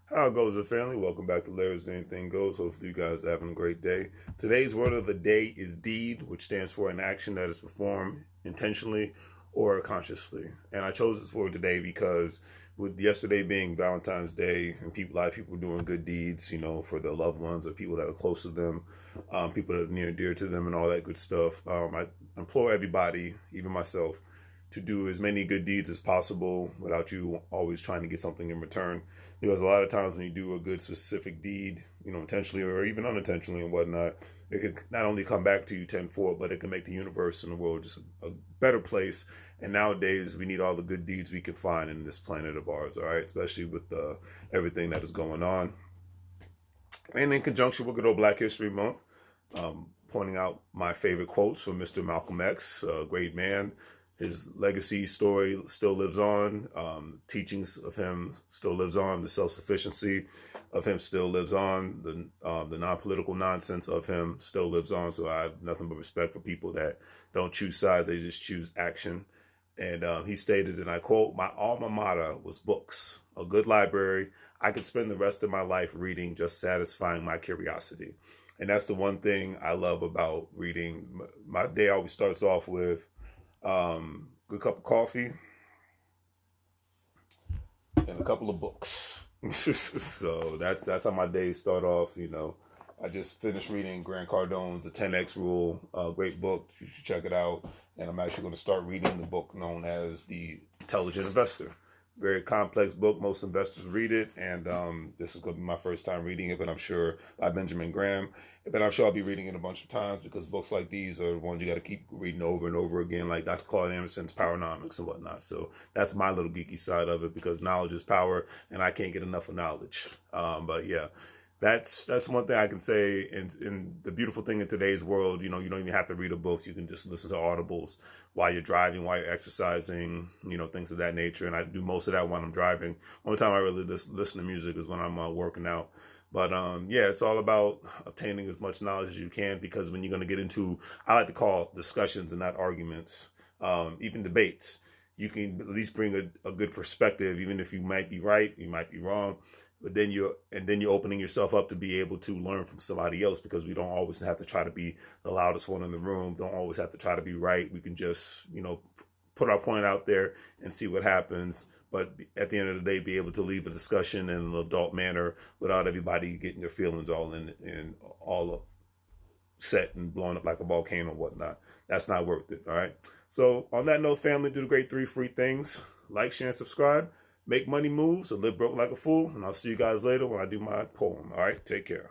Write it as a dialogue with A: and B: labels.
A: How it goes, family? Welcome back to Larry's Anything Goes. Hopefully, you guys are having a great day. Today's word of the day is deed, which stands for an action that is performed intentionally or consciously. And I chose this word today because, with yesterday being Valentine's Day, and a lot of people doing good deeds, for their loved ones or people that are close to them, people that are near and dear to them, and all that good stuff. I implore everybody, even myself, to do as many good deeds as possible without you always trying to get something in return. Because a lot of times when you do a good specific deed, intentionally or even unintentionally and whatnot, it could not only come back to you tenfold, but it can make the universe and the world just a better place. And nowadays, we need all the good deeds we can find in this planet of ours, all right? Especially with everything that is going on. And in conjunction with good old Black History Month, pointing out my favorite quotes from Mr. Malcolm X, a great man. His legacy story still lives on. Teachings of him still lives on. The self-sufficiency of him still lives on. The non-political nonsense of him still lives on. So I have nothing but respect for people that don't choose sides. They just choose action. And he stated, and I quote, "My alma mater was books, a good library. I could spend the rest of my life reading, just satisfying my curiosity." And that's the one thing I love about reading. My day always starts off with good cup of coffee and a couple of books. So that's how my days start off. I just finished reading Grant Cardone's The 10X Rule. Great book. You should check it out. And I'm actually going to start reading the book known as The Intelligent Investor. Very complex book. Most investors read it, and this is going to be my first time reading it, but I'm sure by Benjamin Graham. But I'm sure I'll be reading it a bunch of times because books like these are the ones you got to keep reading over and over again, like Dr. Claude Anderson's Powernomics and whatnot. So that's my little geeky side of it, because knowledge is power, and I can't get enough of knowledge. But yeah, that's one thing I can say. And the beautiful thing in today's world, you don't even have to read a book. You can just listen to audibles while you're driving, while you're exercising, things of that nature. And I do most of that when I'm driving. Only time I really listen to music is when I'm working out. But yeah, it's all about obtaining as much knowledge as you can, because when you're going to get into, I like to call discussions and not arguments, even debates, you can at least bring a good perspective, even if you might be right, you might be wrong. But then you're opening yourself up to be able to learn from somebody else, because we don't always have to try to be the loudest one in the room. Don't always have to try to be right. We can just, put our point out there and see what happens. But at the end of the day, be able to leave a discussion in an adult manner without everybody getting their feelings all in all upset and blowing up like a volcano and whatnot. That's not worth it. All right. So on that note, family, do the great 3 free things: like, share, and subscribe. Make money moves or live broke like a fool. And I'll see you guys later when I do my poem. All right. Take care.